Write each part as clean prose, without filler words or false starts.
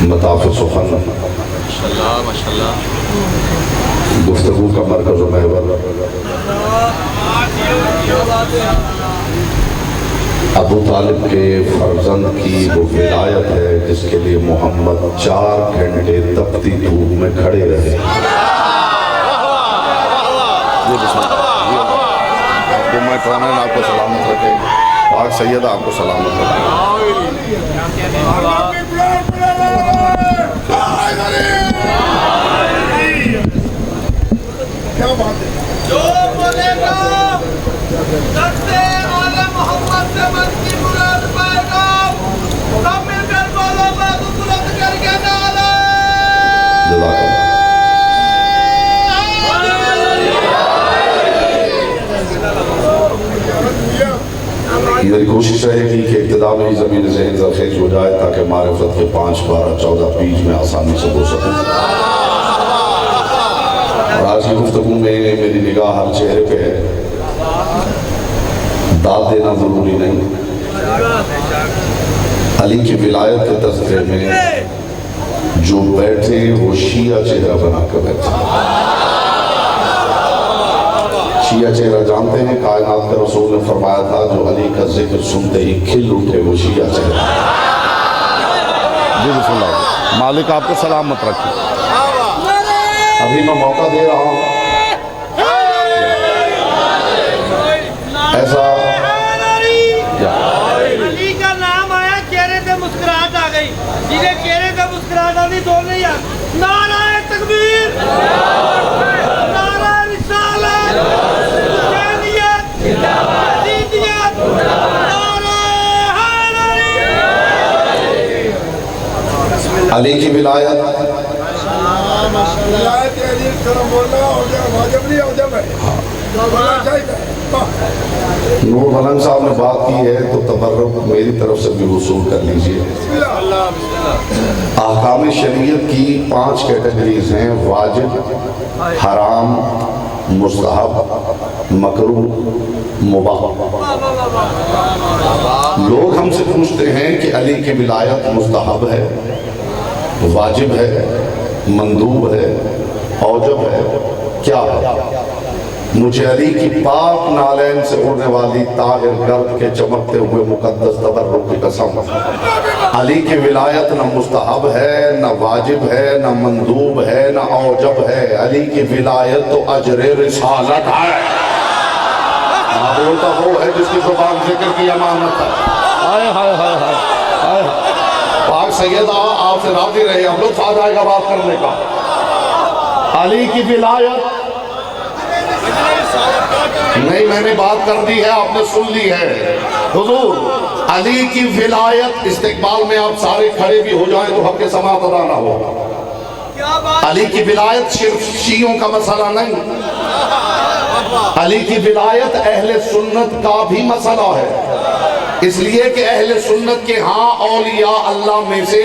मताफ़ सुखन गुफ्तगू का मरकज़ व महवर अबू तालिब के फर्जंद की वो विलायत है जिसके लिए मोहम्मद 4 घंटे तपती धूप में खड़े रहे। आपको मैं कहना है, आपको सलामत रखे, पाक सैयद आपको सलामत रखे। क्या बात है, जो बोलेगा सबसे आला मोहम्मद से मन की मुराद पाएगा। सब मिलकर बोलो बात तुरंत करके नारा। मेरी कोशिश रहेगी कि इब्तिदा में ही ज़मीन ज़हन ज़रख़ेज़ हो जाए ताकि मारिफ़त के 5, 12, 14 पेज में आसानी से हो सकूँ। और आज की गुफ्तगू में मेरी निगाह हर चेहरे पे है। दाद देना ज़रूरी नहीं, अली की विलायत के तज़किरे में जो बैठे वो शिया चेहरा बना कर बैठे। शिया चेहरा जानते हैं, कायनात के रसूल ने फरमाया था जो अली का जिक्र सुनते ही खिल उठे वो शिया चेहरा। जी बिस्मिल्लाह, मालिक आपको सलामत रखे। अभी मैं मौका दे रहा हूँ, ऐसा अली का नाम आया, चेहरे से मुस्कुराहट आ गई। जिन्हें चेहरे से मुस्कुराहट आती दो नहीं यार। नाराए तकबीर, नाराए रिसालत, हुसैनियत, अजीजियत, नाराए हैदरी। अली की विलायत नूर मलंग साहब ने बात की है तो तबर्रुक मेरी तरफ से भी वसूल कर लीजिए। अहकाम शरीयत की 5 कैटेगरीज हैं, वाजिब, हराम, मुस्तहब, मकरूह, मुबाह। लोग हमसे पूछते हैं कि अली की विलायत मुस्तहब है, वाजिब है, मंदूब है, औजब है, क्या है? मुझे अली की पाक नालैन से उड़ने वाली ताहिर गर्द के चमकते हुए मुकद्दस तबर्रुक की कसम, अली की विलायत न मुस्तहब है, न वाजिब है, न मंदूब है, न औजब है। अली की विलायत तो अजरे रिसालत है। बोलता वो है जिसकी जुबान जिक्र की अमानत है। हाय हाय हाय हाय हाय। पाक सैयदा आपसे राजी रहे, हम लोग आ जाएगा बात करने का। अली की विलायत नहीं, मैंने बात कर दी है, आपने सुन ली है। हुजूर अली की विलायत, इस्तिकबाल में आप सारे खड़े भी हो जाएं तो हक के समात अदा ना हो। अली की विलायत सिर्फ शियों का मसला नहीं, अली की विलायत अहले सुन्नत का भी मसला है। इसलिए कि अहले सुन्नत के यहाँ औलिया अल्लाह में से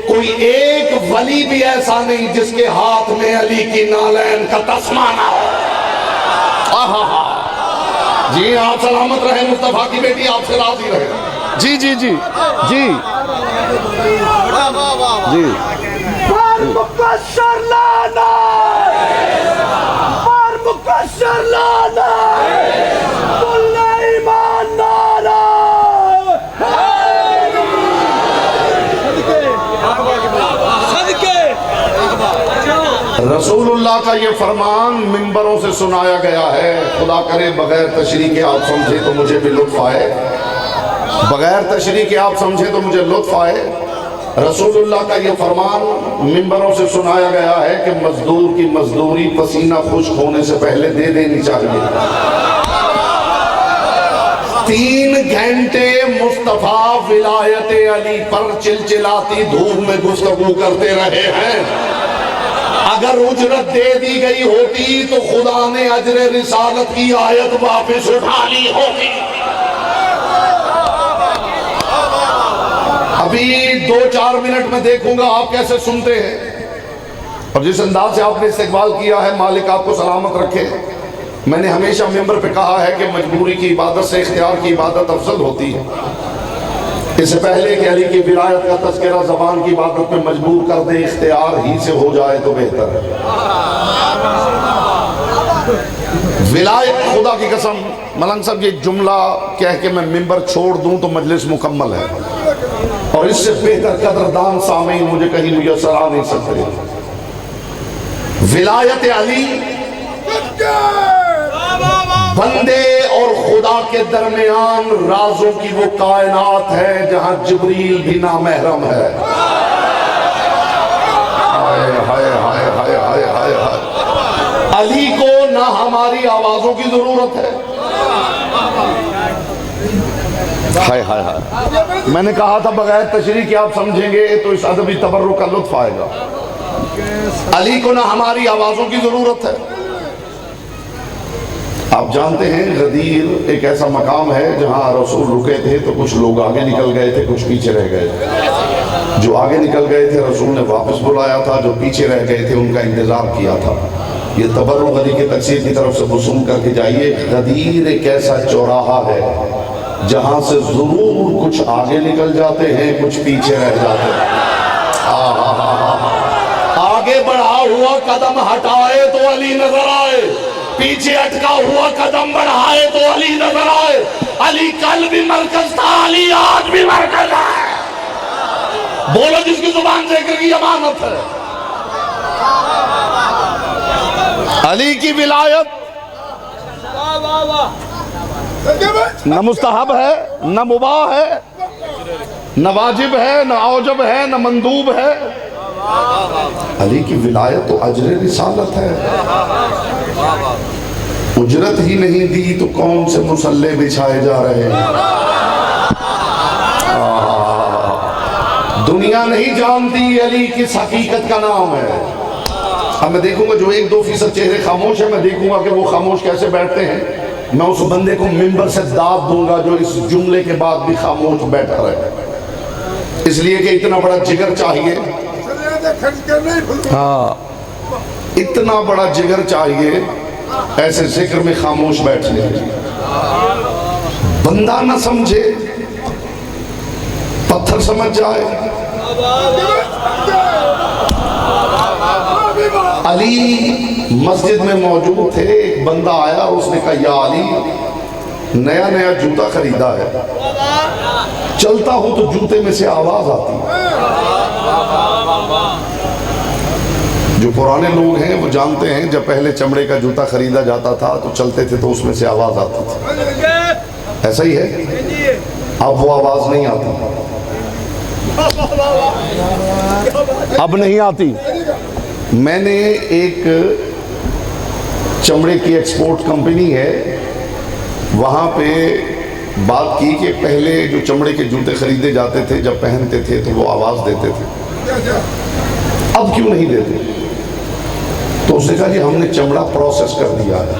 कोई एक वली भी ऐसा नहीं जिसके हाथ में अली की नालैन का तस्मा ना हो। जी आप सलामत रहे, मुस्तफा की बेटी आपसे राजी रहे। जी जी जी जी जी। रसूलुल्लाह का ये फरमान मिंबरों से सुनाया गया है। खुदा करे बगैर तशरीह के आप समझे तो मुझे भी लुत्फ आए, बगैर तशरीह के आप समझे तो मुझे लुत्फ आए। रसूलुल्लाह का ये फरमान मिंबरों से सुनाया गया है कि मजदूर की मजदूरी पसीना खुश्क होने से पहले दे देनी चाहिए। 3 घंटे मुस्तफा विलायत अली पर चिलचिलाती धूप में गुफ्तगू करते रहे हैं। अगर उजरत दे दी गई होती तो खुदा ने अजरे रिसालत की आयत वापस उठा ली होती। अभी 2-4 मिनट में देखूंगा आप कैसे सुनते हैं और जिस अंदाज से आपने इस्तेकबाल किया है, मालिक आपको सलामत रखे। मैंने हमेशा मेंबर पे कहा है कि मजबूरी की इबादत से इख्तियार की इबादत अफजल होती है। इससे पहले कि अली की विलायत का तज़किरा ज़बान की इबादत में मजबूर कर दे, इख्तियार ही से हो जाए तो बेहतर है। विलायत, खुदा की कसम मलंग साहब, ये जुमला कह के मैं मिंबर छोड़ दूं तो मजलिस मुकम्मल है, और इससे बेहतर कदरदान सामीन मुझे कहीं मुयस्सर आ नहीं सकते। विलायत अली बंदे और खुदा के दरमियान राजों की वो कायनात है जहां जिब्रील भी नामहरम है। हाय हाय हाय हाय हाय हाय हाय। अली को ना हमारी आवाजों की जरूरत है। हाय हाय हाय। मैंने कहा था बगैर तशरीह कि आप समझेंगे तो इस अदबी तबर्रुक का लुत्फ आएगा। अली को ना हमारी आवाजों की जरूरत है। आप जानते हैं गदीर एक ऐसा मकाम है जहां रसूल रुके थे तो कुछ लोग आगे निकल गए थे, कुछ पीछे रह गए। जो आगे निकल गए थे रसूल ने वापस बुलाया था, जो पीछे रह गए थे उनका इंतजार किया था। ये तबर्रुक अली के तकसीर की तरफ से वसूल करके जाइए। गदीर एक ऐसा चौराहा है जहां से जरूर कुछ आगे निकल जाते हैं, कुछ पीछे रह जाते हैं। आगे बढ़ा हुआ कदम हटाए तो अली नजर आए, पीछे अटका हुआ कदम बढ़ाए तो अली नजर आए। अली कल भी मरकज था, अली आज भी मरकज है। बोलो जिसकी जुबान जिक्र की अमानत है। अली की विलायत न मुस्तहब है, न मुबाह है, न वाजिब है, न औजब है, न मंदूब है। अली की विलायत तो अजर रिसालत है। उजरत ही नहीं दी तो कौन से मुसल्ले बिछाए जा रहे हैं। दुनिया नहीं जानती अली किस हकीकत का नाम है। अब मैं देखूंगा जो 1-2% चेहरे खामोश है, मैं देखूंगा कि वो खामोश कैसे बैठते हैं। मैं उस बंदे को मिंबर से दाद दूंगा जो इस जुमले के बाद भी खामोश बैठा रहे। इसलिए कि इतना बड़ा जिगर चाहिए। हाँ, इतना बड़ा जिगर चाहिए ऐसे जिक्र में खामोश बैठने के लिए। बंदा ना समझे, पत्थर समझ जाए। अली मस्जिद में मौजूद थे, एक बंदा आया, उसने कहा या अली, नया नया जूता खरीदा है, चलता हूं तो जूते में से आवाज आती है। जो पुराने लोग हैं वो जानते हैं जब पहले चमड़े का जूता खरीदा जाता था तो चलते थे तो उसमें से आवाज आती थी। ऐसा ही है, अब वो आवाज नहीं आती, अब नहीं आती। मैंने एक चमड़े की एक्सपोर्ट कंपनी है, वहाँ पे बात की कि पहले जो चमड़े के जूते खरीदे जाते थे जब पहनते थे तो वो आवाज़ देते थे, अब क्यों नहीं देते। तो उसने कहा जी हमने चमड़ा प्रोसेस कर दिया है।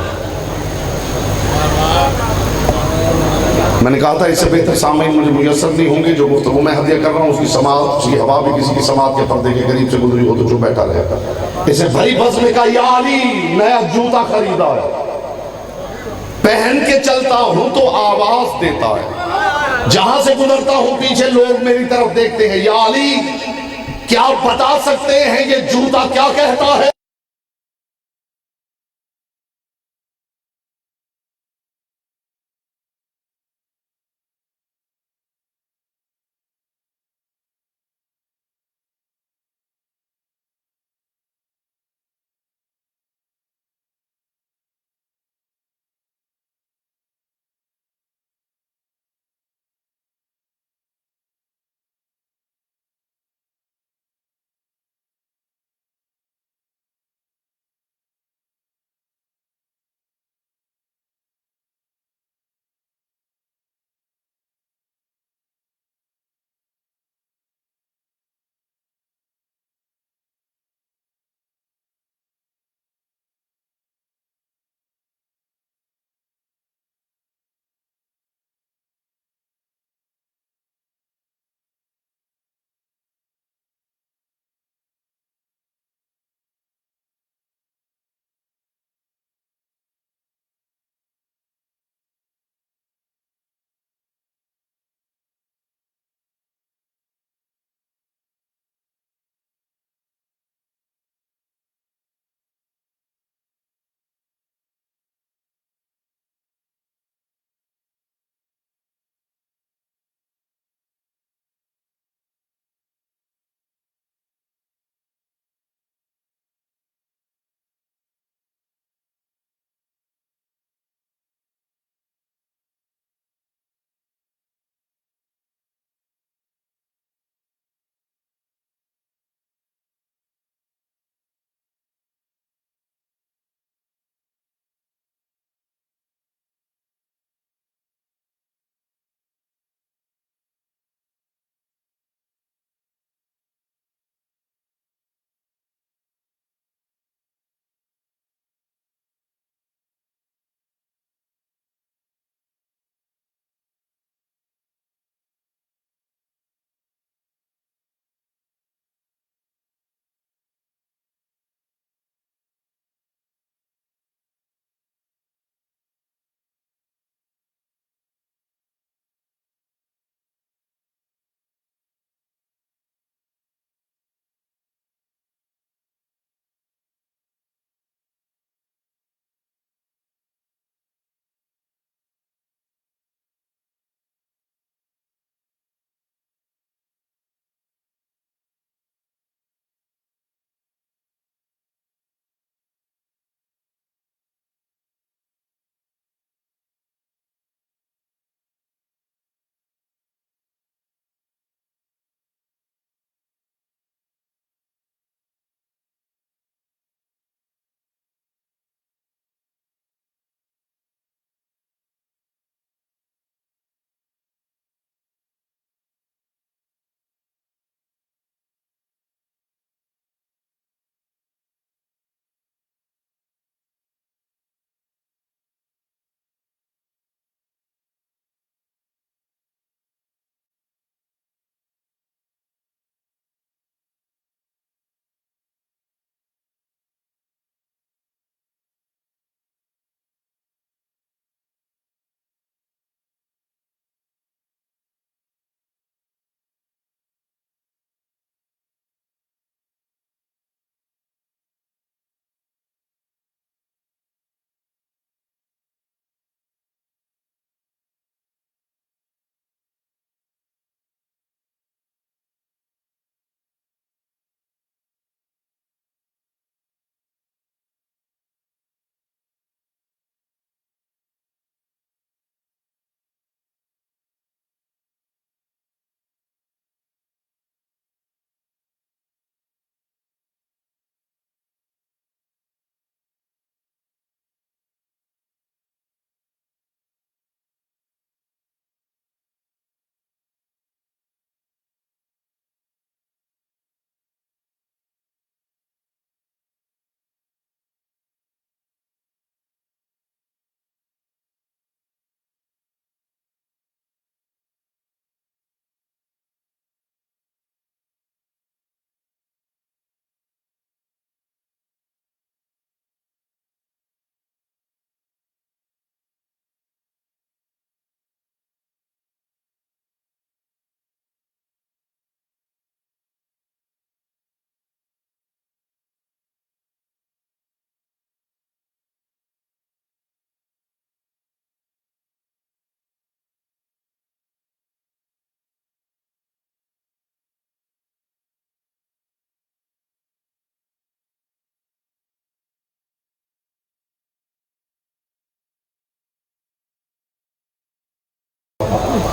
मैंने कहा था इससे बेहतर सामने मुझे मुयसर नहीं होंगे। जो गुफ्तगू मैं हदिया कर रहा हूँ उसकी समात, उसकी हवा भी किसी की समात के पर्दे के करीब से गुजरी हो तो जो बैठा रहेगा। इसे भरी बस में कहा या अली, नया जूता खरीदा है, पहन के चलता हूं तो आवाज देता है, जहां से गुजरता हूं पीछे लोग मेरी तरफ देखते हैं। या अली, क्या बता सकते हैं ये जूता क्या कहता है।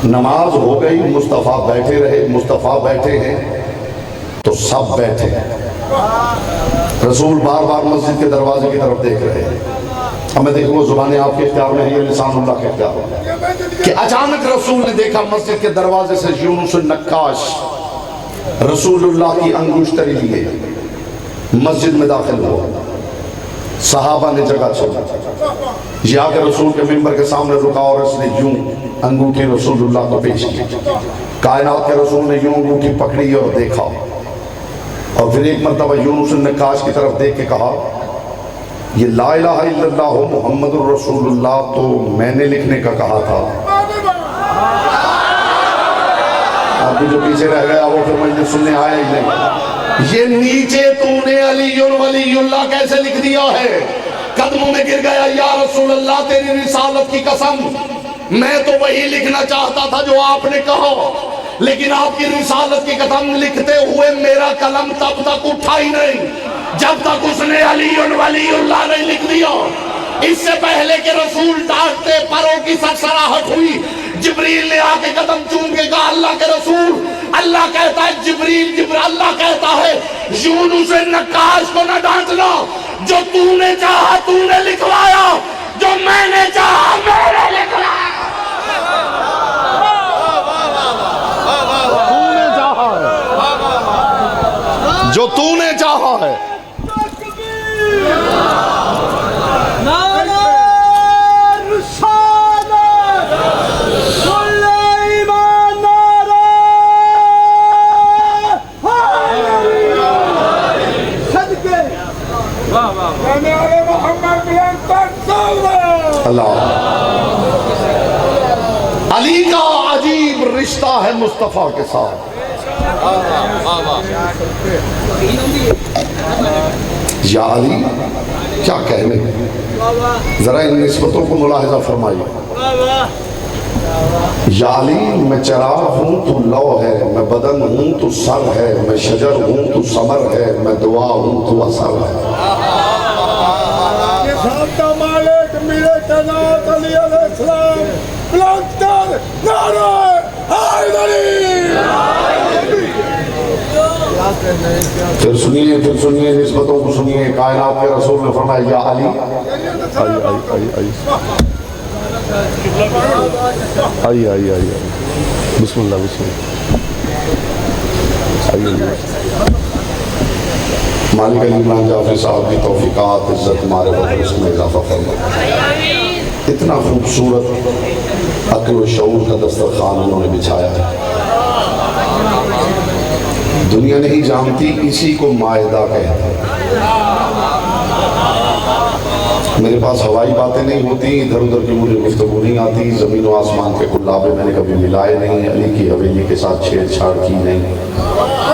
नमाज हो गई, मुस्तफ़ा बैठे रहे, मुस्तफ़ा बैठे हैं तो सब बैठे हैं। रसूल बार बार मस्जिद के दरवाजे की तरफ देख रहे हैं। अब मैं देखूंगा जुबानें आपके इख्तियार में है या लिसानुल्लाह के इख्तियार में, कि अचानक रसूल ने देखा मस्जिद के दरवाजे से यूनुस नक्काश रसूलुल्लाह की अंगुश्तरी लिए मस्जिद में दाखिल हुआ। सहाबा ने जगह छोड़ी, ये आकर रसूल के मिंबर के सामने रुका और इसने यूं अंगूठी रसूलुल्लाह को पेश की। कायनात के रसूल ने यूं अंगूठी पकड़ी और देखा, और फिर एक मरतबा यूनुस नक्काश की तरफ देख के कहा, ये ला इलाहा इल्लल्लाह मुहम्मदुर रसूलुल्लाह तो मैंने लिखने का कहा था। अभी जो पीछे रह गया वो फिर मुझे सुनने आया ही नहीं। ये नीचे तूने अलीयुल वलीयुल्लाह कैसे लिख दिया है? कदमों में गिर गया, या रसूल अल्लाह तेरी रिसालत की कसम, मैं तो वही लिखना चाहता था जो आपने कहा, लेकिन आपकी रिसालत की कसम लिखते हुए मेरा कलम तब तक उठा ही नहीं जब तक उसने अलीयुल वलीयुल्लाह नहीं लिख दिया। इससे पहले के रसूल डांटते, परों की सरसराहट हुई, जिब्रील ने आके कदम चूम के कहा, अल्लाह के रसूल, अल्लाह कहता है जिब्रील अल्लाह कहता है यूनुस नक्काश को न डांटना, जो तूने चाहा तूने लिखवाया, जो मैंने चाहा मैंने लिखवाया। तूने चाहा है जो तूने चाहा है। अली का अजीब रिश्ता है मुस्तफ़ा के साथ। या अली क्या कहने, जरा इन निस्बतों को मुलाहिजा फरमाइए। या अली मैं चराग हूँ तू लौ है, मैं बदन हूँ तू सर है, मैं शजर हूँ तू समर है, मैं दुआ हूँ तू असर है। फिर सुनिए निस्बतों को सुनिए। कायनात के रसूल ने फरमाया, या अली आई बिस्मिल्लाह मालिक अली इमरान जाफरी साहब की तौफीकात इज्जत मारे बदल उसमें इजाफा फरमाया। इतना खूबसूरत अक्ल व शऊर का दस्तरखान उन्होंने बिछाया है, दुनिया नहीं जानती इसी को मायदा कहते हैं। मेरे पास हवाई बातें नहीं होती, इधर उधर की मुझे गुफ्तगू नहीं आती, ज़मीन व आसमान के कुल्लाबे मैंने कभी मिलाए नहीं, अली की हवेली के साथ छेड़छाड़ की नहीं।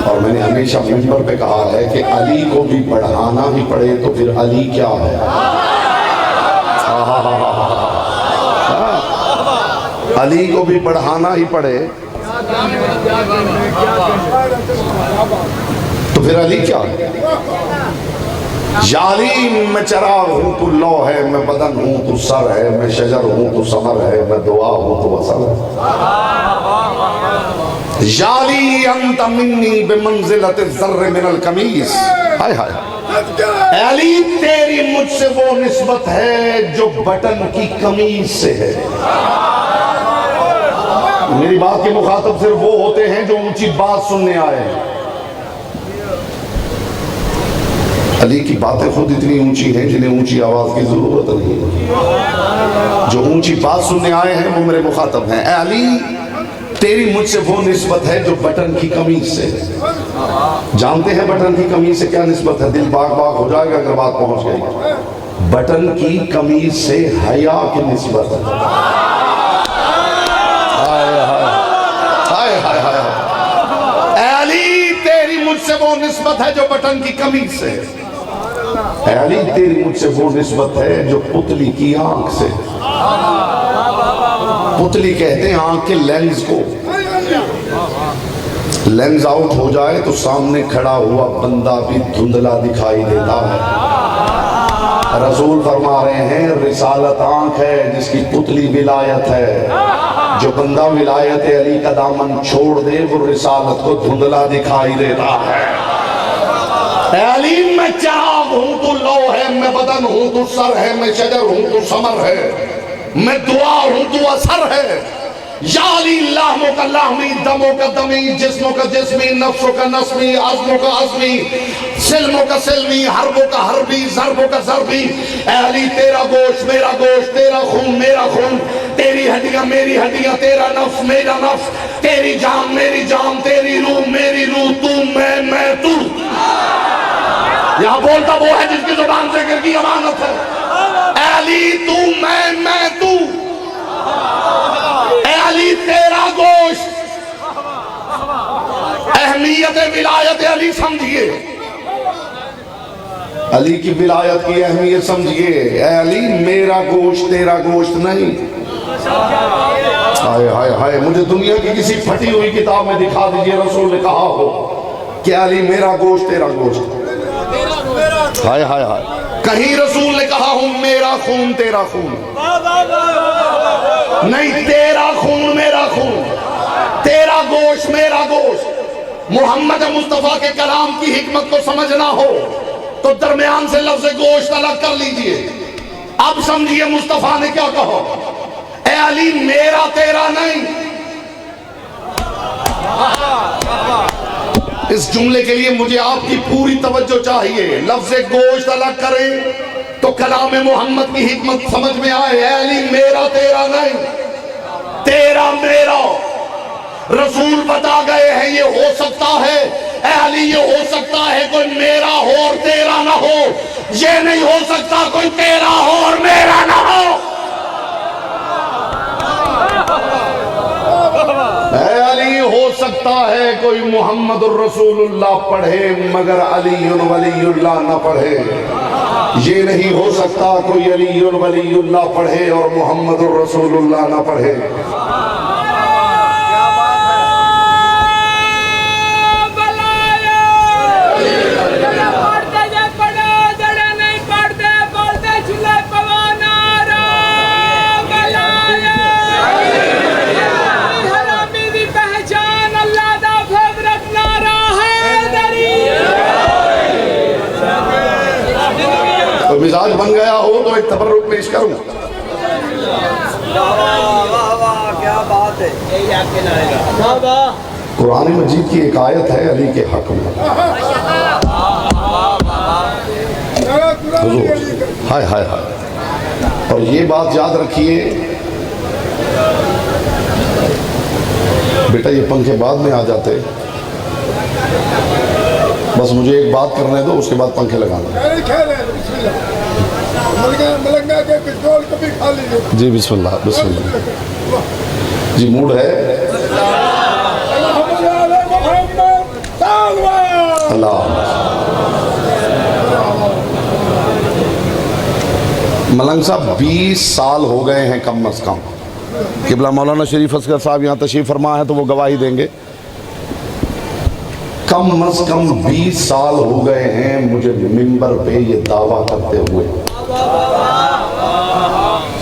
और मैंने हमेशा मिंबर पे कहा है कि अली को भी बढ़ाना ही पड़े तो फिर अली क्या है। अली को भी बढ़ाना ही पड़े तो फिर अली क्या है। याली मैं चराग हूँ तू लौ है, मैं बदन हूँ तू सर है, मैं शजर हूँ तू समर है, मैं दुआ हूँ तू असर है। याली अंत मिन्नी बिमंजिलत ज़र्र मिनल कमीस। हाय हाय अली तेरी मुझसे वो निस्बत है जो बटन की कमीज से है। मेरी बात के मुखातब सिर्फ वो होते हैं जो ऊंची बात सुनने आए हैं। अली की बातें खुद इतनी ऊंची हैं जिन्हें ऊंची आवाज की जरूरत नहीं है। जो ऊंची बात सुनने आए हैं वो मेरे मुखातब हैं। अली तेरी मुझसे वो निस्बत है जो बटन की कमीज से। जानते हैं बटन की कमीज से क्या निस्बत है? दिल बाग बाग हो जाएगा अगर बात पहुंच गई। बटन की कमीज से हया की निस्बत है। हाय हाय हाय अली तेरी मुझसे वो निस्बत है जो बटन की कमीज से। अली तेरी मुझसे वो निस्बत है जो पुतली की आंख से। पुतली कहते हैं आंख के लेंस को। लेंस आउट हो जाए तो सामने खड़ा हुआ बंदा भी धुंधला दिखाई देता है। रसूल फरमा रहे हैं रिसालत आंख है जिसकी पुतली विलायत है। जो बंदा विलायत अली का दामन छोड़ दे वो रिसालत को धुंधला दिखाई देता है। अली मैं चाँद हूं तो लो है, मैं बदन हूं तो सर है, मैं शजर हूं तो समर है, मैं दुआ हूं तो असर है। या अली लाहमों का लाहमी, दमों का दमी, जिस्मों का जिस्मी, नफ्सों का नस्मी, आज़मों का आज़मी, सिल्मों का सिल्मी, हरबों का हरबी, ज़रबों का ज़रबी। अली तेरा गोश्त मेरा गोश्त, तेरा खून मेरा खून, तेरी हड्डियां मेरी हड्डियां, तेरा नफ्स मेरा नफ्स, तेरी जान मेरी जान, तेरी रूह मेरी रूह, तू मैं तू। यहां बोलता वो है जिसकी जुबान से गिर की अमानत है। अली तू मैं तू, अली तेरा गोश्त। अहमियत विलायत अली समझिए, अली की विलायत की अहमियत समझिए। अली मेरा गोश्त तेरा गोश्त नहीं। हाय हाय हाय, मुझे दुनिया की किसी फटी हुई किताब में दिखा दीजिए रसूल ने कहा हो कि अली मेरा गोश्त तेरा गोश्त। हाय हाय हाय, कहीं रसूल ने कहा हूं मेरा खून तेरा खून नहीं, तेरा खून मेरा खून, तेरा गोश्त मेरा गोश्त। मोहम्मद मुस्तफा के कलाम की हिकमत को समझना हो तो दरमियान से लफ्ज़ गोश्त अलग कर लीजिए। अब समझिए मुस्तफा ने क्या कहा, ए अली मेरा तेरा नहीं। इस जुमले के लिए मुझे आपकी पूरी तवज्जो चाहिए। लफ्ज़ गोश्त अलग करें तो कलाम मोहम्मद की हिकमत समझ में आए। अली मेरा तेरा नहीं, तेरा मेरा। रसूल बता गए हैं ये हो सकता है, अली ये हो सकता है कोई मेरा हो और तेरा ना हो, ये नहीं हो सकता कोई तेरा हो और मेरा ना हो। अली हो सकता है कोई मोहम्मद रसूलुल्लाह पढ़े मगर अली वलीउल्लाह ना पढ़े, ये नहीं हो सकता कोई अली वलीउल्लाह पढ़े और मोहम्मद रसूलुल्लाह ना पढ़े। मिजाज बन गया हो तो एक तबर्रुक पेश करूं। क्या बात है, कुरान मजीद की एक आयत है अली के हक में। हाय हाय हाय, और ये बात याद रखिए बेटा, ये पंखे बाद में आ जाते, बस मुझे एक बात करने दो उसके बाद पंखे लगाना। मलंगा के पेट्रोल कभी खा लीजिए। जी बिस्मिल्लाह बिस्मिल्लाह। जी मूड है। अल्लाह। मलंग साहब 20 साल हो गए हैं कम अज कम। किबला मौलाना शरीफ असगर साहब यहाँ तशरीफ फरमा है तो वो गवाही देंगे। कम अज कम 20 साल हो गए हैं मुझे मिंबर पे ये दावा करते हुए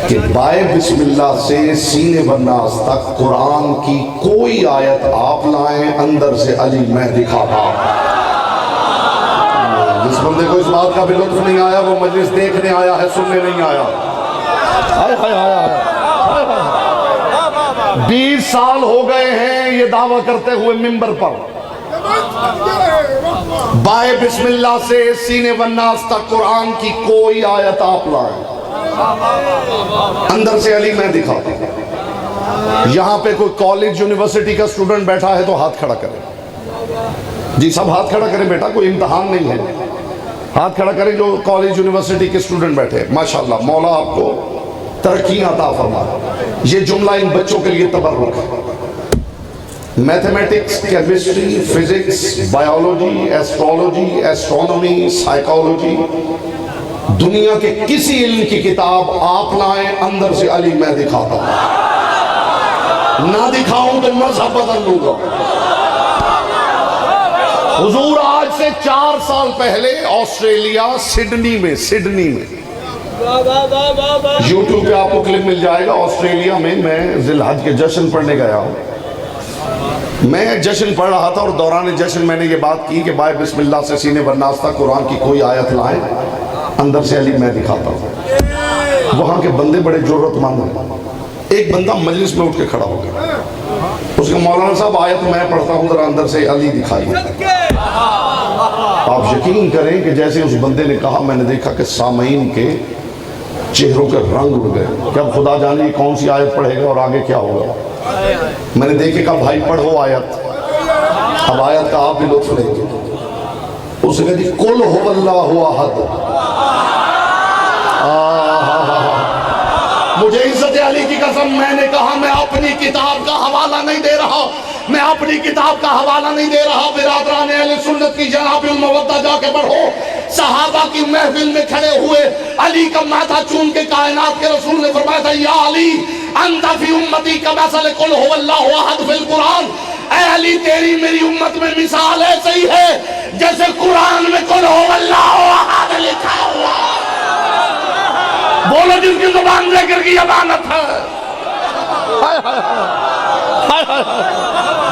कि बाय बिस्मिल्लाह से सीने बन्नास तक कुरान की कोई आयत आप लाएं, अंदर से अली मैं दिखाता। जिस बंदे को इस बात का भी लुत्फ नहीं आया वो मजलिस देखने आया है, सुनने नहीं आया। हाय हाय हाय हाय। 20 साल हो गए हैं ये दावा करते हुए मिंबर पर बाय बिस्मिल्लाह से सीने वन्नास तक कुरान की कोई आयत आप लाएं, अंदर से अली मैं दिखाता। यहां पे कोई कॉलेज यूनिवर्सिटी का स्टूडेंट बैठा है तो हाथ खड़ा करें। जी सब हाथ खड़ा करें बेटा, कोई इम्तहान नहीं है। हाथ खड़ा करें जो कॉलेज यूनिवर्सिटी के स्टूडेंट बैठे। माशाल्लाह मौला आपको तरक्कियां अता फरमाए। ये जुमला इन बच्चों के लिए तबर्रुक है। Mathematics, chemistry, physics, biology, astrology, astronomy, psychology, दुनिया के किसी इल्म की किताब आप लाएं, अंदर से अली मैं दिखाता हूं। ना दिखाऊं तो मजहब बदल लूंगा। हुजूर आज से 4 साल पहले ऑस्ट्रेलिया सिडनी में यूट्यूब पे आपको क्लिप मिल जाएगा। ऑस्ट्रेलिया में मैं जिलहज के जश्न पढ़ने गया हूँ। मैं जश्न पढ़ रहा था और दौरान जश्न मैंने ये बात की कि बाय बिस्मिल्लाह से सीने बरनास्ता कुरान की कोई आयत लाए, अंदर से अली मैं दिखाता हूँ। वहाँ के बंदे बड़े जरूरतमंद हैं। एक बंदा मजलिस में उठ के खड़ा हो गया, उसके मौलाना साहब आयत मैं पढ़ता हूँ, जरा अंदर से अली दिखाइए। आप यकीन करें कि जैसे उस बंदे ने कहा, मैंने देखा कि सामईन के चेहरों के रंग उड़ गए। क्या खुदा जाने कौन सी आयत पढ़ेगा और आगे क्या होगा। मैंने देखे कहा भाई पढ़ो आयत। अब आयत का आप भी लुत्फ लेंगे। उसने कहा जी कुल हुवल्लाहु अहद। मुझे इज्जत अली की कसम, मैंने कहा मैं अपनी किताब का हवाला नहीं दे रहा, मैं अपनी किताब का हवाला नहीं दे रहा। बिरादरान अहले सुन्नत की जनाबुल मवद्दा जाके पढ़ो। सहाबा की महफिल में खड़े हुए अली का माथा चूम के कायनात के रसूल ने फरमाया था, या अली अंता फी उम्मती का मसल कुल हुवल्लाहु अहद फिल कुरान। ऐ अली तेरी मेरी उम्मत में मिसाल ऐसे ही है जैसे कुरान में कुल हुवल्लाहु अहद लिखा हुआ। बोलो जिनकी जुबान जिक्र की अमानत है।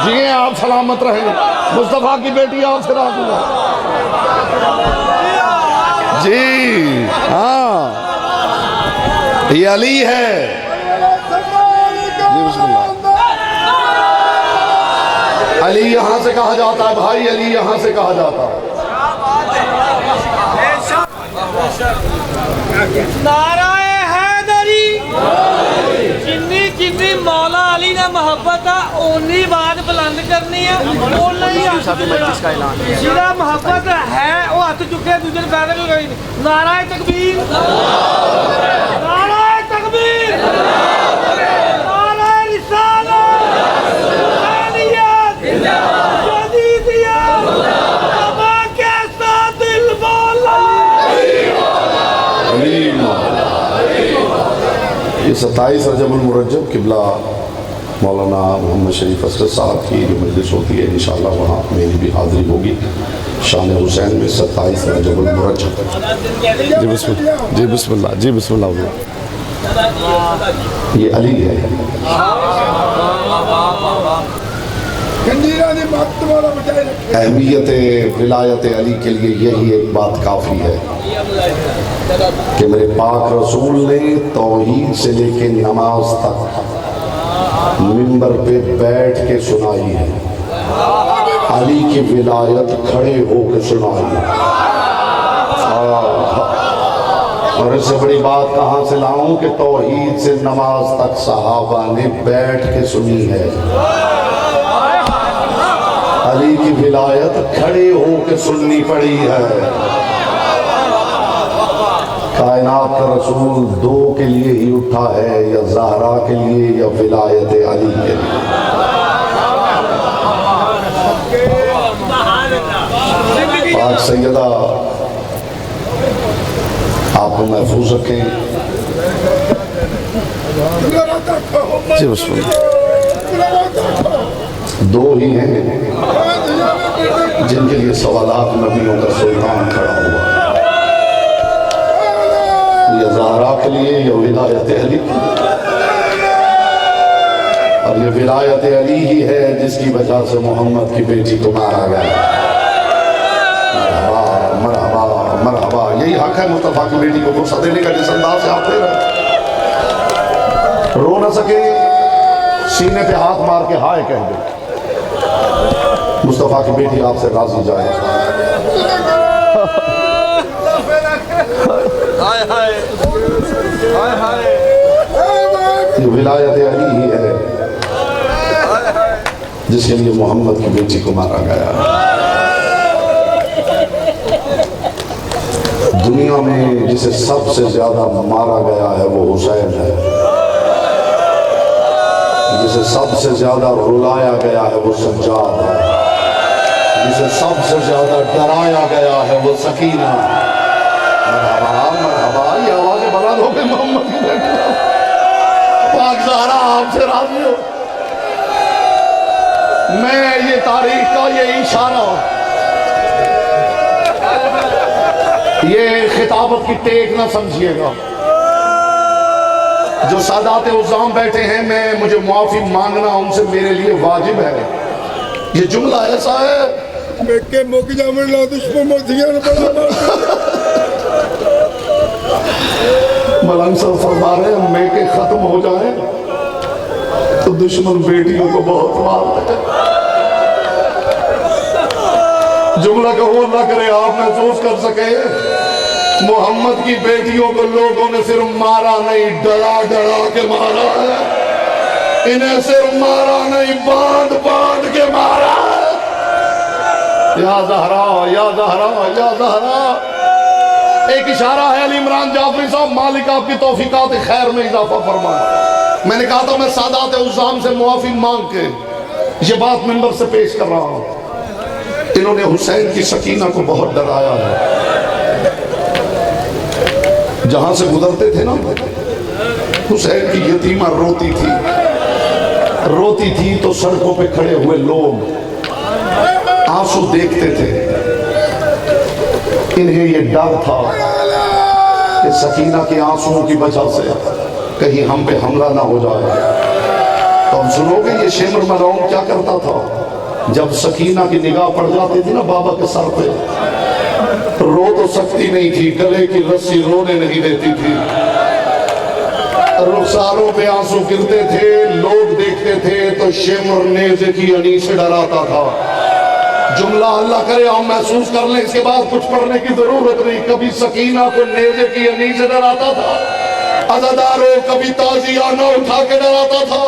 जी आप सलामत रहें। मुस्तफा की बेटी आपसे राजी है जी। हाँ ये अली है जी। बिस्मिल्लाह। अली यहां से कहा जाता है भाई, अली यहां से कहा जाता है। नाराए हैदरी। जिन्नी जिन्नी मौला अली ने मोहब्बत है उन्नी बात बुलंद करनी है। जिला मोहब्बत है वो हाथ चुके दूसरे पैदल गई। नाराए तकबीर, नाराए तकबीर, नाराए रिसालत, अहलियत, जदीदियत, तबा के साथ दिल बोला। ये 27 रजबुल मुरज्जब किबला मौलाना मोहम्मद शरीफ असद साहब की जो मजलिस होती है, इंशाअल्लाह वहाँ मेरी भी हाज़िरी होगी। शान हुसैन में 27 रजबुल मुरज्जब। जी बिस्मिल्लाह, जी बिस्मिल्लाह, जी बिस्मिल्लाह। ये अली है। अहमियत विलायत अली के लिए यही एक बात काफ़ी है कि मेरे पाक रसूल ने तौहीद से लेके नमाज तक मिंबर पे बैठ के सुनाई है। अली की विलायत खड़े होकर सुनाई है। और इससे बड़ी बात कहाँ से लाऊं कि तौहीद से नमाज तक सहाबा ने बैठ के सुनी है। अली की विलायत खड़े होकर सुननी पड़ी है। कायनात का रसूल दो के लिए ही उठा है, या ज़हरा के लिए या विलायत अली के लिए। आज सैयदा आपको महफूज रखें। दो ही हैं जिनके लिए सवालात नबियों का सुल्तान खड़ा हुआ, या ज़हरा के लिए या विलायत अली। और ये विलायत अली ही है जिसकी वजह से मोहम्मद की बेटी को मारा गया। मरहबा मरहबा मरहबा, यही हक है मुस्तफा की बेटी को गुस्सा देने का जिस अंदाज से आप दे रहे। रो न सके सीने पे हाथ मार के हाय कह दे। मुस्तफा की बेटी आपसे राजी जाए। ये विलायत अली ही है जिसके लिए मोहम्मद की बेटी को मारा गया। दुनिया में जिसे सबसे ज्यादा मारा गया है वो हुसैन है। जिसे सबसे ज्यादा रुलाया गया है वो सज्जाद है। जिसे सबसे ज्यादा डराया गया है वो सकीना। मरहबा मरहबा, ये आवाज़ें बुलंद हो गई मोहम्मद की बेटी। पाक ज़हरा आपसे राज़ी हो। मैं ये तारीख का ये इशारा, ये खिताबत की टेक ना समझिएगा। जो सादात उज़्ज़ाम बैठे हैं, मुझे मुआफ़ी मांगना उनसे मेरे लिए वाजिब है। ये जुमला ऐसा है के मुक जामन ला दुश्मन मोदियां बड़ा मलंग साहब फरमा रहे हैं मेके खत्म हो जाए तो दुश्मन बेटियों को बहुत मारते हैं। जुमला कबूल ना करे, आप महसूस कर सके मोहम्मद की बेटियों को लोगों ने सिर्फ मारा नहीं, डरा डरा के मारा है। इन्हें सिर्फ मारा नहीं, बांध बांध के मारा है। या ज़हरा, या ज़हरा, या ज़हरा। एक इशारा है अली इमरान जाफरी साहब, मालिक आपकी तौफीकात खैर में इजाफा फरमाए। मैंने कहा था मैं सादात उज़्ज़ाम से मुआफ़ी मांग के ये बात मिंबर से पेश कर रहा हूं। इन्होंने हुसैन की सकीना को बहुत डराया है। जहां से गुजरते थे ना, हुसैन की यतीमा रोती थी तो सड़कों पे खड़े हुए लोग आंसू देखते थे। इन्हें ये डर था कि सकीना के आंसुओं की वजह से कहीं हम पे हमला ना हो जाए। तो अब सुनोगे ये शेमर मरौन क्या करता था। जब सकीना की निगाह पड़ जाती थी ना बाबा के सर पे, रो तो सकती नहीं थी, गले की रस्सी रोने नहीं देती थी। रुखसारों पे आंसू गिरते थे, लोग देखते थे तो शेमर नेज़े की अनी से डराता था। जुमला अल्लाह करे हम महसूस कर लें, इसके बाद कुछ पढ़ने की जरूरत नहीं। कभी सकीना को नेज़े की अनी से डराता था, अज़ादारों कभी ताज़ियाना उठा के डराता था,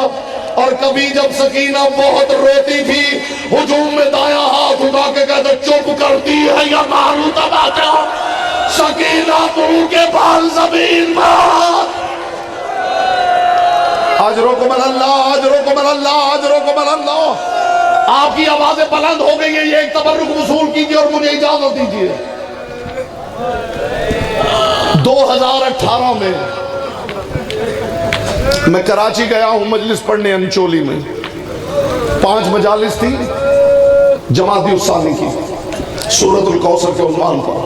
और कभी जब सकीना बहुत रोती थी हुजूम में दाया हाथ उठा के कहते चुप करती है या मारू तबाचा, सकीना मुंह के बाल जमीन में। अजरुकुम अल्लाह, अजरुकुम अल्लाह, अजरुकुम अल्लाह। आपकी आवाजें बुलंद हो गई है, ये एक तबर्रुक वसूल कीजिए और मुझे इजाजत दीजिए। 2018 में मैं कराची गया हूं मजलिस पढ़ने अंचोली में। 5 मजालिस थी जमाती उस्सानी की, सूरतुल कौसर के उन्वान पर।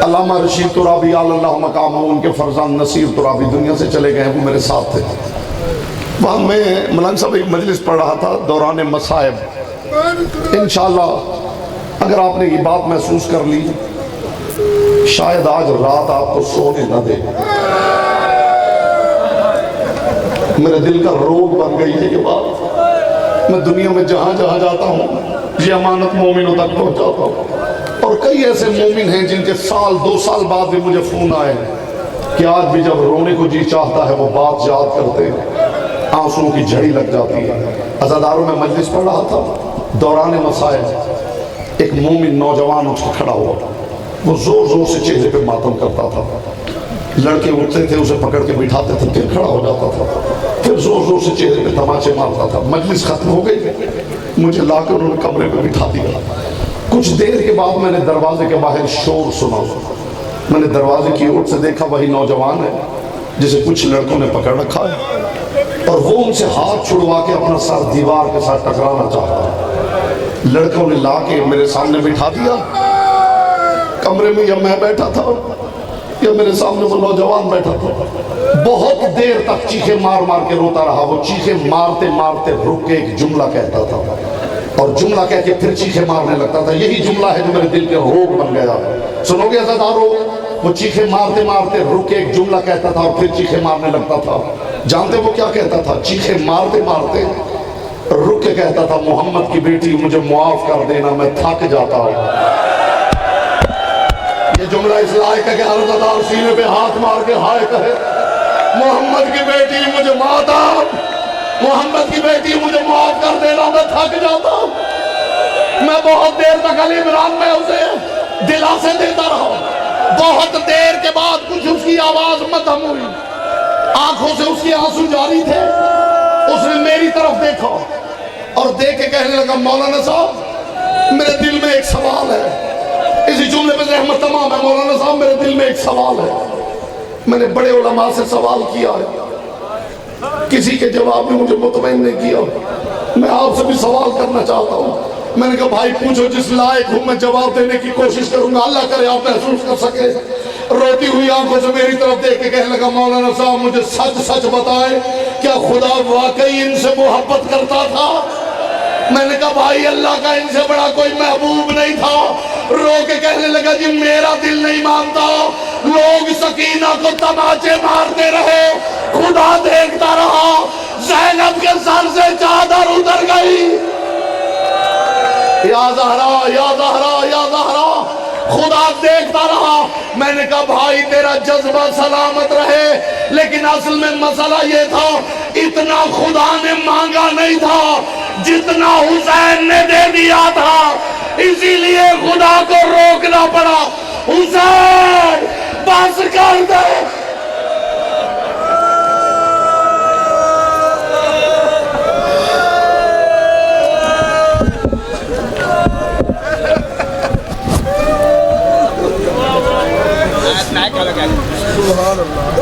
अल्लामा रशीद तुराबी अल्लाह मकाम, उनके फरजान नसीर तुराबी दुनिया से चले गए, वो मेरे साथ थे। वहाँ मैं मलंग साहब एक मजलिस पढ़ रहा था दौरान मसाइब। इंशाअल्लाह अगर आपने ये बात महसूस कर ली, शायद आज रात आपको सोने न दे। मेरे दिल का रोग बन गई है ये बात। मैं दुनिया में जहां जहां जाता हूँ ये अमानत मोमिनों तक पहुंचाता हूँ, और कई ऐसे मोमिन हैं जिनके साल 2 साल बाद भी मुझे फोन आए कि आज भी जब रोने को जी चाहता है वो बात याद करते हैं, आंसुओं की झड़ी लग जाती है। अज़ादारों में मजलिस पढ़ रहा था दौरान मसाइब, एक मोमिन नौजवान उठ के खड़ा हुआ, वो जोर जोर से चेहरे पे मातम करता था। लड़के उठते थे उसे पकड़ के बिठाते थे, फिर खड़ा हो जाता था, फिर जोर जोर से चेहरे पे तमाचे मारता था। मजलिस खत्म हो गई, मुझे लाकर उन्होंने कमरे में बिठा दिया। कुछ देर के बाद मैंने दरवाजे के बाहर शोर सुना। मैंने दरवाजे की ओर से देखा, वही नौजवान है जिसे कुछ लड़कों ने पकड़ रखा है, और वो उनसे हाथ छुड़वा के अपना सर दीवार के साथ टकराना चाहता है। लड़कों ने ला के मेरे सामने बिठा दिया। कमरे में या मैं बैठा था या मेरे सामने वो नौजवान बैठा था। बहुत देर तक चीखे मार मार के रोता रहा। वो चीखे मारते मारते रुक के एक जुमला कहता था, और जुमला कह के फिर चीखे मारने लगता था। यही जुमला है जो मेरे दिल के रोग बन गया। सुनोगे अज़ादारों, वो चीखे मारते मारते रुक के एक जुमला कहता था और फिर चीखे मारने लगता था। जानते वो क्या कहता था? चीखे मारते मारते रुक के कहता था, मोहम्मद की बेटी मुझे मुआफ कर देना, मैं थक जाता हूँ। ये जुमला इस लायक है कि अज़ादार सीने पे हाथ मार के हाय कहे, मोहम्मद की बेटी मुझे माता, मोहम्मद की बेटी मुझे माफ कर देना, मैं थक जाता हूँ। मैं बहुत देर तक अली इमरान में उसे दिलासे देता रहा। बहुत देर के बाद कुछ उसकी आवाज मध्यम हुई, आंखों से उसके आंसू जारी थे। उसने मेरी तरफ देखा और देख के कहने लगा, मौलाना साहब मेरे दिल में एक सवाल है। इसी जुमले पे रहमत तमाम है। मौलाना साहब मेरे दिल में एक सवाल है। मैंने बड़े उलमा से सवाल किया है, किसी के जवाब में मुझे मुतमईन नहीं किया। मैं आपसे भी सवाल करना चाहता हूँ। मैंने कहा भाई पूछो, जिस लायक हूँ मैं जवाब देने की कोशिश करूंगा। अल्लाह करे आप महसूस कर सके रोती हुई आंखों से मेरी तरफ देख के कहने लगा, मौलाना साहब मुझे सच सच बताए, क्या खुदा वाकई इनसे मोहब्बत करता था? मैंने कहा भाई अल्लाह का इनसे बड़ा कोई महबूब नहीं था। रो के कहने लगा, जी मेरा दिल नहीं मानता, लोग सकीना को तमाचे मारते रहे, खुदा देखता रहा, ज़ैनब के सर से चादर उतर गई। या ज़हरा, या ज़हरा, या ज़हरा, खुदा देखता रहा। मैंने कहा भाई तेरा जज्बा सलामत रहे, लेकिन असल में मसला ये था, इतना खुदा ने मांगा नहीं था जितना हुसैन ने दे दिया था, इसीलिए खुदा को रोकना पड़ा। हुसैन बस कर दे। सुभान अल्लाह।